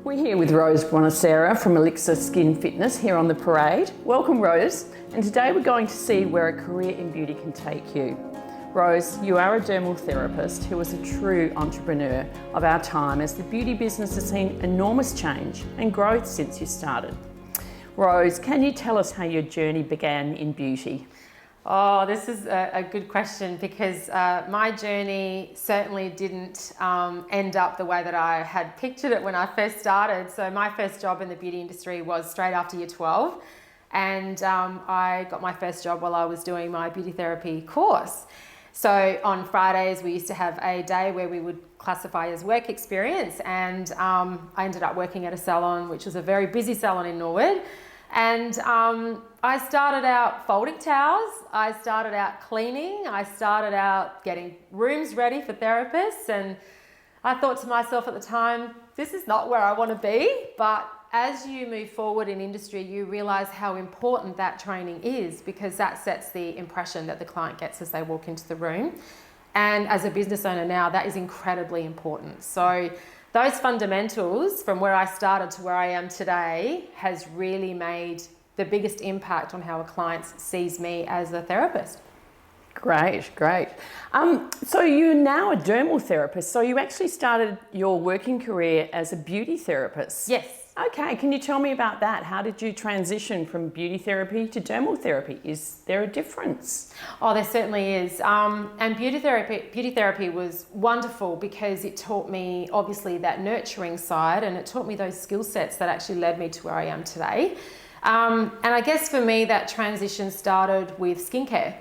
We're here with Rose Bonasera from Elixir Skin Fitness here on the parade. Welcome, Rose. And today we're going to see where a career in beauty can take you. Rose, you are a dermal therapist who is a true entrepreneur of our time, as the beauty business has seen enormous change and growth since you started. Rose, can you tell us how your journey began in beauty? Oh, this is a good question, because my journey certainly didn't end up the way that I had pictured it when I first started. So my first job in the beauty industry was straight after year 12, and I got my first job while I was doing my beauty therapy course. So on Fridays we used to have a day where we would classify as work experience, and I ended up working at a salon, which was a very busy salon in Norwood. And I started out folding towels, I started out cleaning, I started out getting rooms ready for therapists, and I thought to myself at the time, this is not where I want to be. But as you move forward in industry, you realise how important that training is, because that sets the impression that the client gets as they walk into the room. And as a business owner now, that is incredibly important. So those fundamentals from where I started to where I am today has really made the biggest impact on how a client sees me as a therapist. Great, great. So you're now a dermal therapist, so you actually started your working career as a beauty therapist. Yes. Okay, can you tell me about that? How did you transition from beauty therapy to dermal therapy? Is there a difference? Oh, there certainly is. And beauty therapy was wonderful, because it taught me obviously that nurturing side, and it taught me those skill sets that actually led me to where I am today. And I guess for me that transition started with skincare.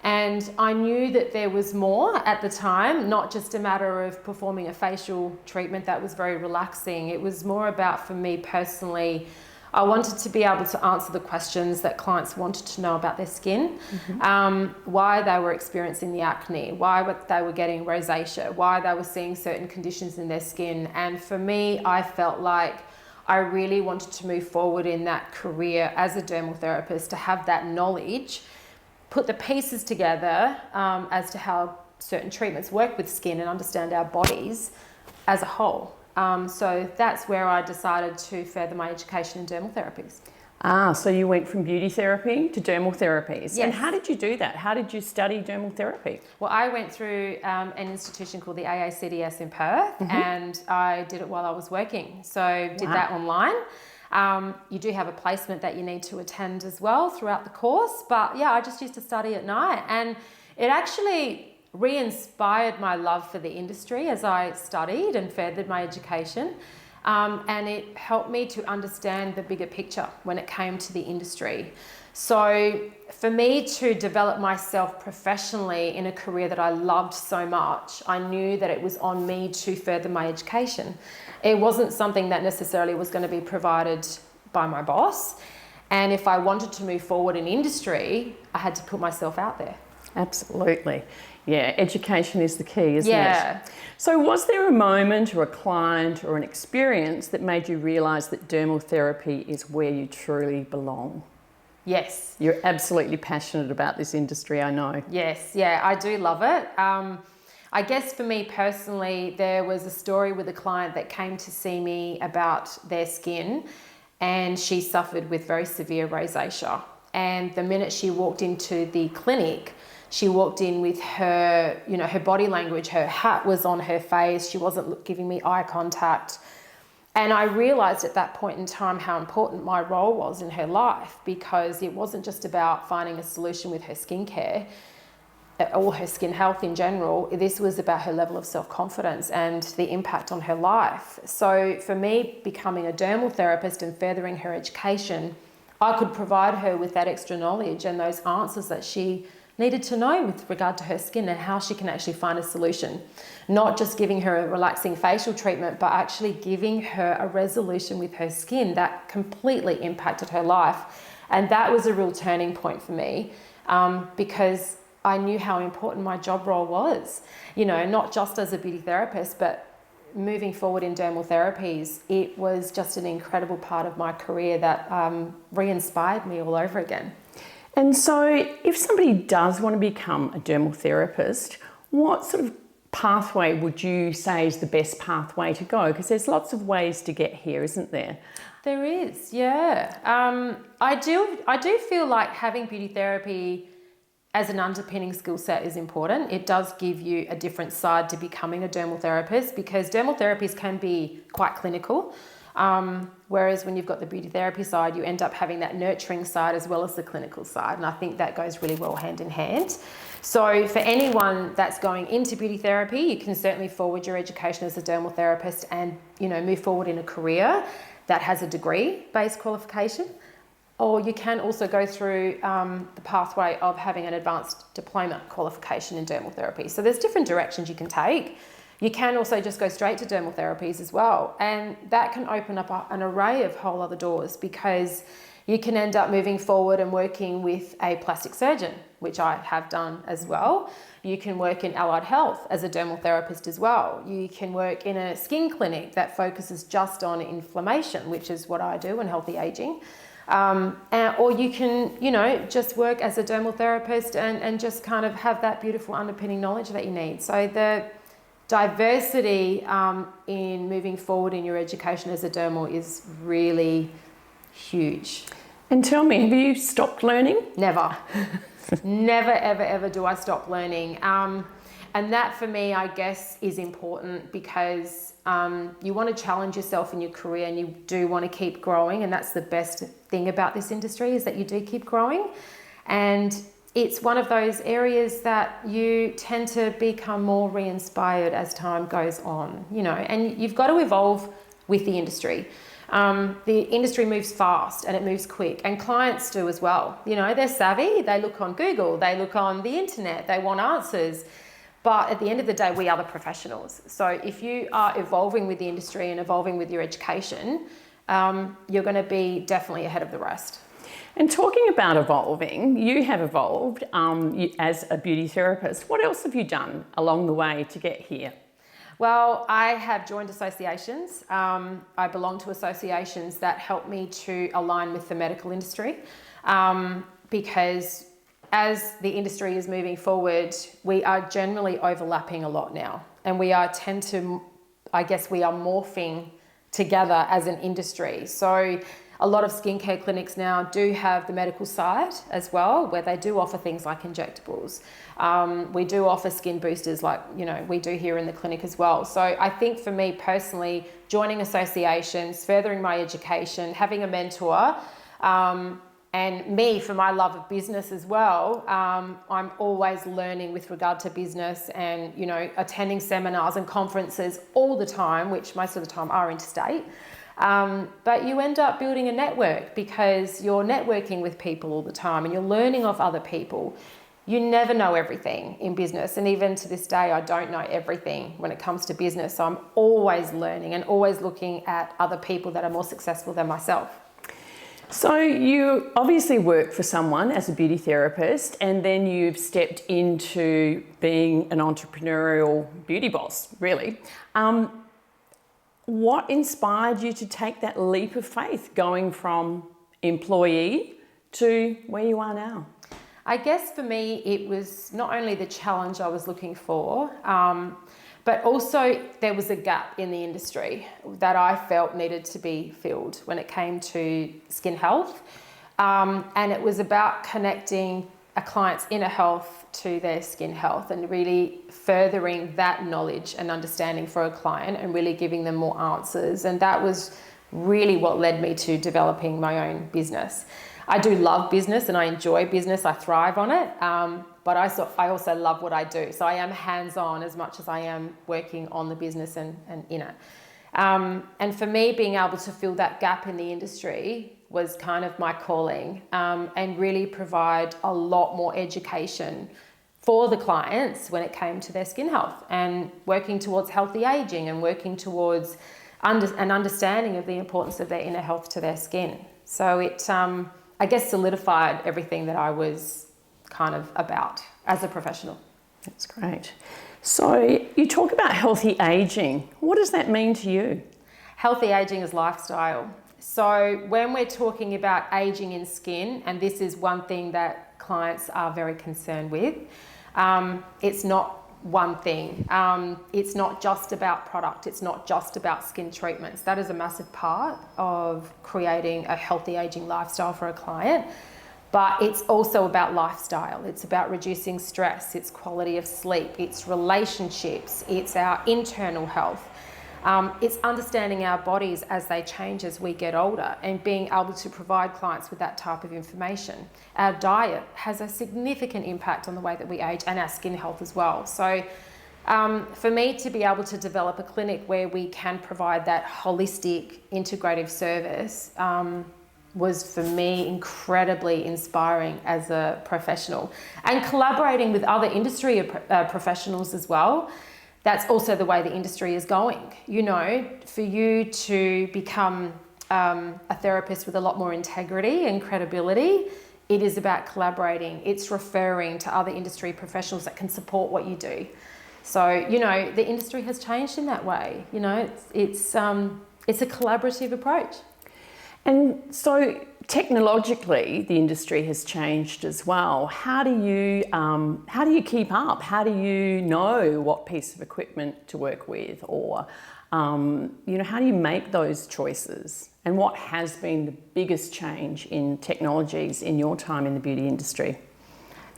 And I knew that there was more at the time, not just a matter of performing a facial treatment that was very relaxing. It was more about, for me personally, I wanted to be able to answer the questions that clients wanted to know about their skin, why they were experiencing the acne, why they were getting rosacea, why they were seeing certain conditions in their skin. And for me, I felt like I really wanted to move forward in that career as a dermal therapist, to have that knowledge, put the pieces together as to how certain treatments work with skin, and understand our bodies as a whole. So that's where I decided to further my education in dermal therapies. So you went from beauty therapy to dermal therapies. Yes. And how did you do that? How did you study dermal therapy? Well, I went through an institution called the AACDS in Perth, and I did it while I was working. So did that online. You do have a placement that you need to attend as well throughout the course. But yeah, I just used to study at night, and it actually re-inspired my love for the industry as I studied and furthered my education. And it helped me to understand the bigger picture when it came to the industry. So for me to develop myself professionally in a career that I loved so much, I knew that it was on me to further my education. It wasn't something that necessarily was going to be provided by my boss. And if I wanted to move forward in industry, I had to put myself out there. Absolutely. Yeah, education is the key, isn't Yeah. it? So was there a moment or a client or an experience that made you realise that dermal therapy is where you truly belong? Yes. You're absolutely passionate about this industry, I know. Yes, yeah, I do love it. I guess for me personally, there was a story with a client that came to see me about their skin, and she suffered with very severe rosacea. And the minute she walked into the clinic, she walked in with her, her body language, her hat was on her face, she wasn't giving me eye contact. And I realised at that point in time how important my role was in her life, because it wasn't just about finding a solution with her skincare or her skin health in general. This was about her level of self-confidence and the impact on her life. So for me, becoming a dermal therapist and furthering her education, I could provide her with that extra knowledge and those answers that she needed to know with regard to her skin, and how she can actually find a solution. Not just giving her a relaxing facial treatment, but actually giving her a resolution with her skin that completely impacted her life. And that was a real turning point for me, because I knew how important my job role was, not just as a beauty therapist, but moving forward in dermal therapies. It was just an incredible part of my career that re-inspired me all over again. And so if somebody does want to become a dermal therapist, what sort of pathway would you say is the best pathway to go? Because there's lots of ways to get here, isn't there? There is, yeah. I do feel like having beauty therapy as an underpinning skill set is important. It does give you a different side to becoming a dermal therapist, because dermal therapies can be quite clinical. Whereas when you've got the beauty therapy side, you end up having that nurturing side as well as the clinical side. And I think that goes really well hand in hand. So for anyone that's going into beauty therapy, you can certainly forward your education as a dermal therapist and, move forward in a career that has a degree-based qualification. Or you can also go through the pathway of having an advanced diploma qualification in dermal therapy. So there's different directions you can take. You can also just go straight to dermal therapies as well. And that can open up an array of whole other doors, because you can end up moving forward and working with a plastic surgeon, which I have done as well. You can work in allied health as a dermal therapist as well. You can work in a skin clinic that focuses just on inflammation, which is what I do, and healthy aging. Or you can, just work as a dermal therapist and just kind of have that beautiful underpinning knowledge that you need. So the diversity in moving forward in your education as a dermal is really huge. And tell me, have you stopped learning? Never. Never, ever, ever do I stop learning. And that for me, I guess, is important, because you want to challenge yourself in your career, and you do want to keep growing. And that's the best thing about this industry, is that you do keep growing. And it's one of those areas that you tend to become more re-inspired as time goes on, and you've got to evolve with the industry. The industry moves fast and it moves quick, and clients do as well. They're savvy, they look on Google, they look on the internet, they want answers. But at the end of the day, we are the professionals. So if you are evolving with the industry and evolving with your education, you're going to be definitely ahead of the rest. And talking about evolving, you have evolved as a beauty therapist. What else have you done along the way to get here? Well, I have joined associations. I belong to associations that help me to align with the medical industry, because as the industry is moving forward, we are generally overlapping a lot now, and we are morphing together as an industry. So a lot of skincare clinics now do have the medical side as well, where they do offer things like injectables. We do offer skin boosters, like we do here in the clinic as well. So I think for me personally, joining associations, furthering my education, having a mentor, and me for my love of business as well, I'm always learning with regard to business, and attending seminars and conferences all the time, which most of the time are interstate. But you end up building a network, because you're networking with people all the time and you're learning off other people. You never know everything in business, and even to this day I don't know everything when it comes to business. So I'm always learning and always looking at other people that are more successful than myself. So you obviously work for someone as a beauty therapist, and then you've stepped into being an entrepreneurial beauty boss, really. What inspired you to take that leap of faith, going from employee to where you are now? I guess for me, it was not only the challenge I was looking for, but also there was a gap in the industry that I felt needed to be filled when it came to skin health. And it was about connecting a client's inner health to their skin health, and really furthering that knowledge and understanding for a client, and really giving them more answers. And that was really what led me to developing my own business. I do love business and I enjoy business. I thrive on it. But I also love what I do. So I am hands-on as much as I am working on the business and in it. And for me, being able to fill that gap in the industry was kind of my calling, and really provide a lot more education for the clients when it came to their skin health, and working towards healthy aging, and working towards an understanding of the importance of their inner health to their skin. So it, I guess, solidified everything that I was kind of about as a professional. That's great. So you talk about healthy aging. What does that mean to you? Healthy aging is lifestyle. So when we're talking about aging in skin, and this is one thing that clients are very concerned with, it's not one thing. It's not just about product. It's not just about skin treatments. That is a massive part of creating a healthy aging lifestyle for a client. But it's also about lifestyle. It's about reducing stress. It's quality of sleep. It's relationships. It's our internal health. It's understanding our bodies as they change as we get older and being able to provide clients with that type of information. Our diet has a significant impact on the way that we age and our skin health as well. So for me to be able to develop a clinic where we can provide that holistic, integrative service was for me incredibly inspiring as a professional. And collaborating with other industry professionals as well. That's also the way the industry is going. You know, for you to become a therapist with a lot more integrity and credibility, it is about collaborating. It's referring to other industry professionals that can support what you do. So, you know, the industry has changed in that way. You know, it's a collaborative approach. And so technologically, the industry has changed as well. How do you keep up? How do you know what piece of equipment to work with, or you know, how do you make those choices? And what has been the biggest change in technologies in your time in the beauty industry?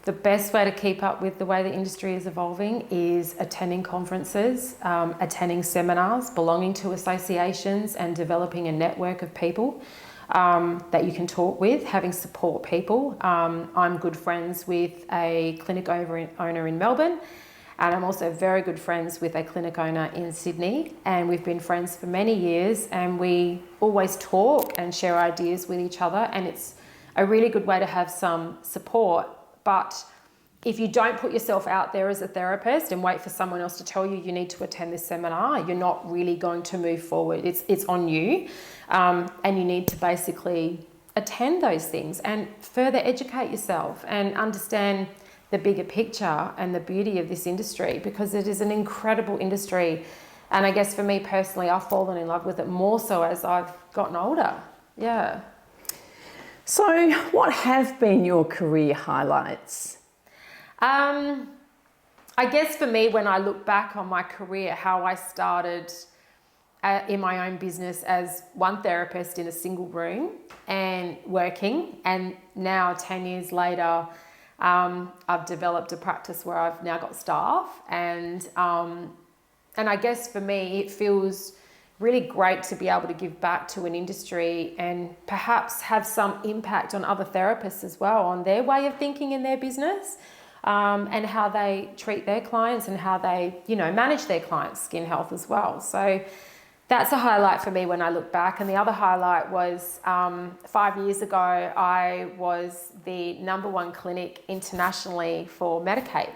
The best way to keep up with the way the industry is evolving is attending conferences, attending seminars, belonging to associations, and developing a network of people that you can talk with, having support people. I'm good friends with a clinic owner in Melbourne, and I'm also very good friends with a clinic owner in Sydney, and we've been friends for many years, and we always talk and share ideas with each other, and it's a really good way to have some support. But if you don't put yourself out there as a therapist and wait for someone else to tell you you need to attend this seminar, you're not really going to move forward. It's on you, and you need to basically attend those things and further educate yourself and understand the bigger picture and the beauty of this industry, because it is an incredible industry. And I guess for me personally, I've fallen in love with it more so as I've gotten older. Yeah. So what have been your career highlights? I guess for me, when I look back on my career, how I started in my own business as one therapist in a single room and working, and now 10 years later, I've developed a practice where I've now got staff, and I guess for me, it feels really great to be able to give back to an industry and perhaps have some impact on other therapists as well, on their way of thinking in their business, and how they treat their clients and how they, you know, manage their clients' skin health as well. So that's a highlight for me when I look back. And the other highlight was 5 years ago, I was the #1 clinic internationally for Medicaid.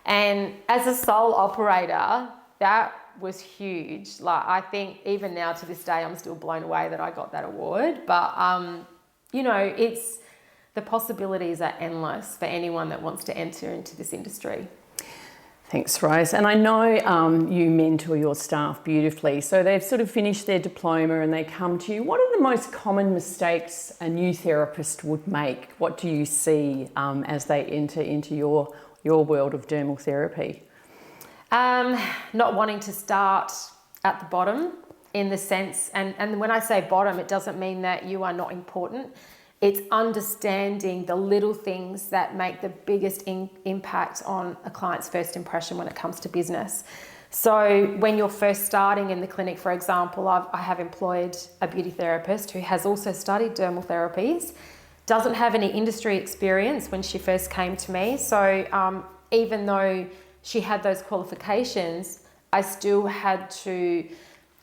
And as a sole operator, that was huge. Like, I think even now to this day, I'm still blown away that I got that award. But, you know, the possibilities are endless for anyone that wants to enter into this industry. Thanks, Rose. And I know you mentor your staff beautifully. So they've sort of finished their diploma and they come to you. What are the most common mistakes a new therapist would make? What do you see as they enter into your world of dermal therapy? Not wanting to start at the bottom, in the sense, and when I say bottom, it doesn't mean that you are not important. It's understanding the little things that make the biggest impact on a client's first impression when it comes to business. So when you're first starting in the clinic, for example, I have employed a beauty therapist who has also studied dermal therapies, doesn't have any industry experience when she first came to me. So even though she had those qualifications, I still had to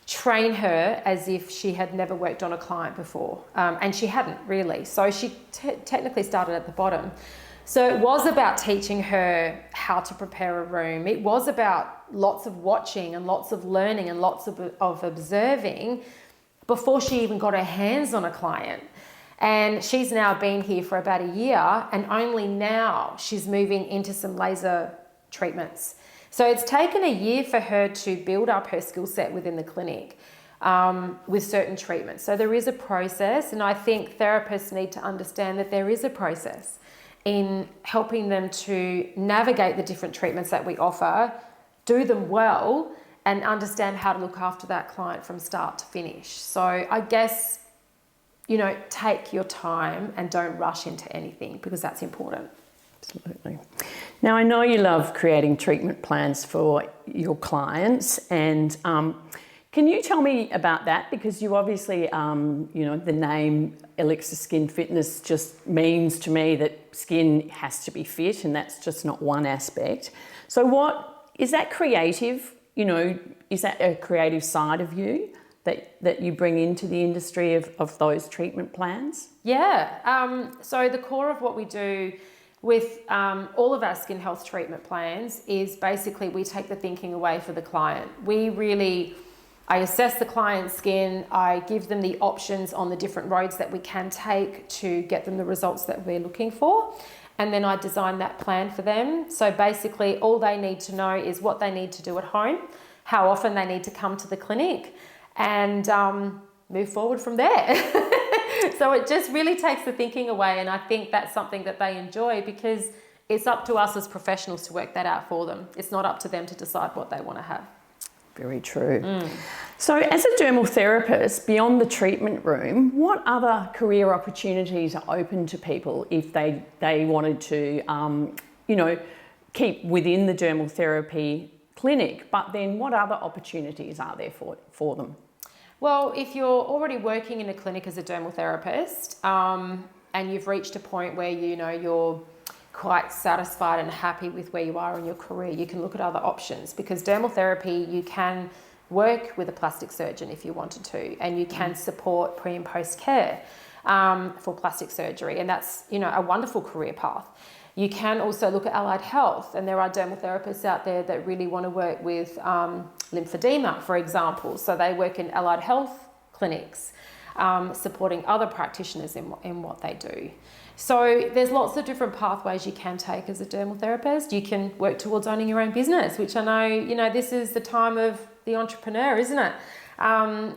train her as if she had never worked on a client before, and she hadn't really. So she technically started at the bottom. So it was about teaching her how to prepare a room. It was about lots of watching and lots of learning and lots of observing before she even got her hands on a client. And she's now been here for about a year, and only now she's moving into some laser treatments. So it's taken a year for her to build up her skill set within the clinic with certain treatments. So there is a process, and I think therapists need to understand that there is a process. in helping them to navigate the different treatments that we offer, do them well, and understand how to look after that client from start to finish. So I guess, take your time and don't rush into anything, because that's important. Absolutely. Now, I know you love creating treatment plans for your clients, and can you tell me about that? Because you obviously, the name Elixir Skin Fitness just means to me that skin has to be fit, and that's just not one aspect. So what is that creative? Is that a creative side of you that you bring into the industry of those treatment plans? Yeah. So the core of what we do with all of our skin health treatment plans is basically we take the thinking away for the client. I assess the client's skin, I give them the options on the different roads that we can take to get them the results that we're looking for, and then I design that plan for them. So basically all they need to know is what they need to do at home, how often they need to come to the clinic, and move forward from there. So it just really takes the thinking away, and I think that's something that they enjoy, because it's up to us as professionals to work that out for them. It's not up to them to decide what they want to have. Very true. So as a dermal therapist, beyond the treatment room, what other career opportunities are open to people if they wanted to, keep within the dermal therapy clinic, but then what other opportunities are there for them? Well, if you're already working in a clinic as a dermal therapist, and you've reached a point where you're quite satisfied and happy with where you are in your career, you can look at other options, because dermal therapy, you can work with a plastic surgeon if you wanted to, and you can support pre and post care for plastic surgery, and that's a wonderful career path. You can also look at allied health, and there are dermal therapists out there that really want to work with lymphedema, for example. So they work in allied health clinics, supporting other practitioners in what they do. So there's lots of different pathways you can take as a dermal therapist. You can work towards owning your own business, which I know, this is the time of the entrepreneur, isn't it?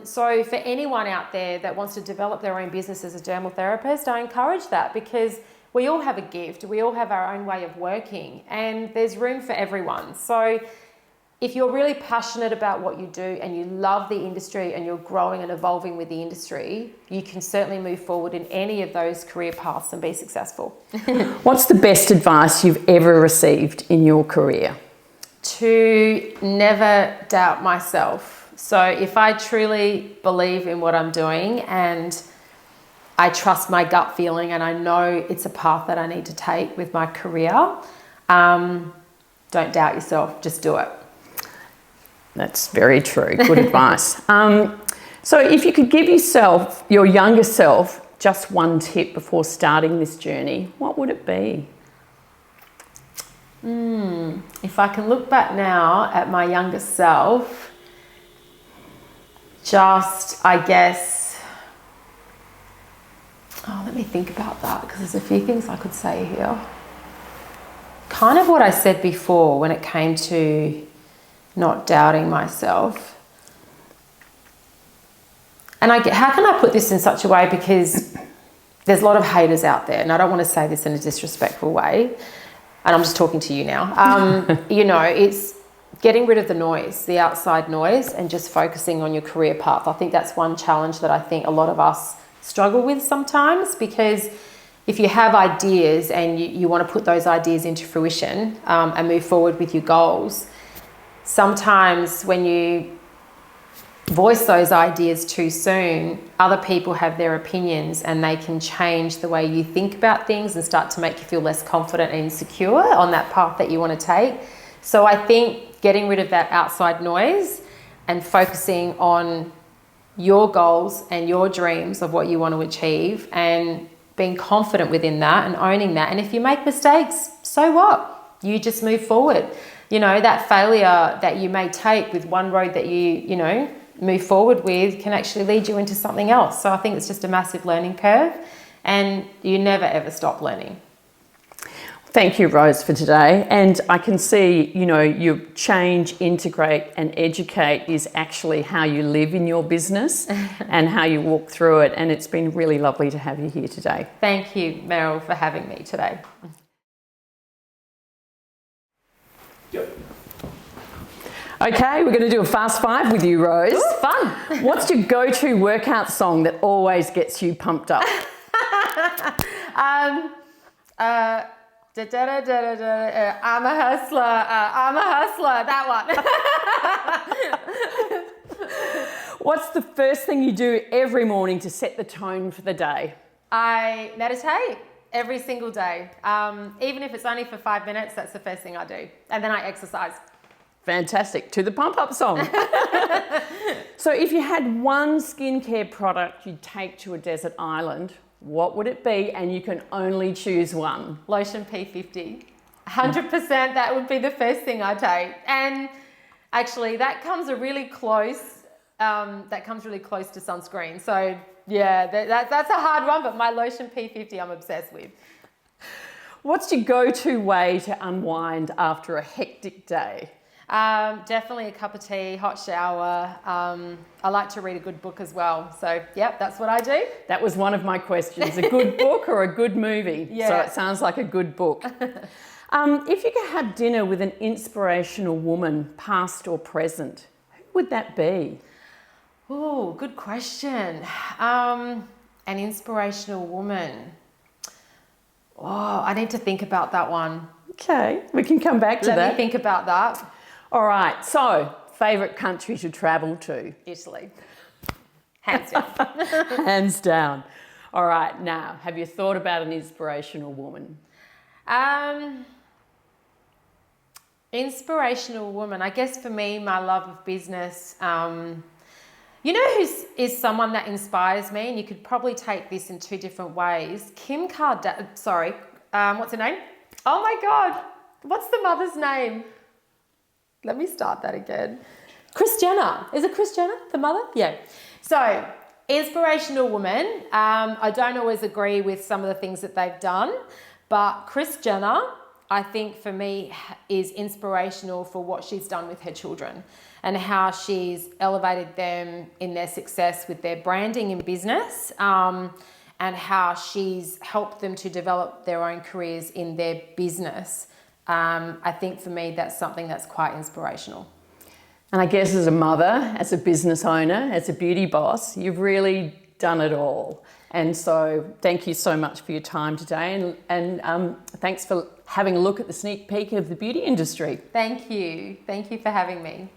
So for anyone out there that wants to develop their own business as a dermal therapist, I encourage that, because we all have a gift, we all have our own way of working, and there's room for everyone. So if you're really passionate about what you do and you love the industry and you're growing and evolving with the industry, you can certainly move forward in any of those career paths and be successful. What's the best advice you've ever received in your career? To never doubt myself. So if I truly believe in what I'm doing and I trust my gut feeling and I know it's a path that I need to take with my career, don't doubt yourself, just do it. That's very true. Good advice. So if you could give yourself, your younger self, just one tip before starting this journey, what would it be? If I can look back now at my younger self, let me think about that, because there's a few things I could say here. Kind of what I said before when it came to not doubting myself. And how can I put this in such a way, because there's a lot of haters out there, and I don't want to say this in a disrespectful way, and I'm just talking to you now. It's getting rid of the noise, the outside noise, and just focusing on your career path. I think that's one challenge that I think a lot of us struggle with sometimes, because if you have ideas and you want to put those ideas into fruition and move forward with your goals, sometimes when you voice those ideas too soon, other people have their opinions and they can change the way you think about things and start to make you feel less confident and insecure on that path that you want to take. So I think getting rid of that outside noise and focusing on your goals and your dreams of what you want to achieve and being confident within that and owning that. And if you make mistakes, so what? You just move forward. That failure that you may take with one road that you move forward with can actually lead you into something else. So I think it's just a massive learning curve, and you never ever stop learning. Thank you, Rose, for today. And I can see, your change, integrate and educate is actually how you live in your business and how you walk through it. And it's been really lovely to have you here today. Thank you, Meryl, for having me today. Okay, we're going to do a fast 5 with you, Rose. Ooh, fun. What's your go-to workout song that always gets you pumped up? I'm a hustler, that one. What's the first thing you do every morning to set the tone for the day? I meditate every single day. Even if it's only for 5 minutes, that's the first thing I do. And then I exercise. Fantastic. To the pump-up song. So if you had one skincare product you'd take to a desert island, what would it be? And you can only choose one. Lotion P50. 100% that would be the first thing I take. And actually that comes really close to sunscreen. So yeah, that's a hard one, but my Lotion P50 I'm obsessed with. What's your go-to way to unwind after a hectic day? Definitely a cup of tea, hot shower. I like to read a good book as well. So, yep, that's what I do. That was one of my questions. A good book or a good movie? Yeah. So it sounds like a good book. If you could have dinner with an inspirational woman, past or present, who would that be? Oh, good question. An inspirational woman. Oh, I need to think about that one. Okay, we can come back to that. Let me think about that. All right, so favourite country to travel to? Italy. Hands down. Hands down. All right, now, have you thought about an inspirational woman? Inspirational woman. I guess for me, my love of business. You know who is someone that inspires me? And you could probably take this in 2 different ways. Kim Kardashian. Sorry, what's her name? Oh my God. What's the mother's name? Let me start that again. Kris Jenner. Is it Kris Jenner, the mother? Yeah. So, inspirational woman. I don't always agree with some of the things that they've done, but Kris Jenner, I think for me, is inspirational for what she's done with her children and how she's elevated them in their success with their branding in business, and how she's helped them to develop their own careers in their business. I think for me, that's something that's quite inspirational. And I guess as a mother, as a business owner, as a beauty boss, you've really done it all. And so thank you so much for your time today, and thanks for having a look at the sneak peek of the beauty industry. Thank you. Thank you for having me.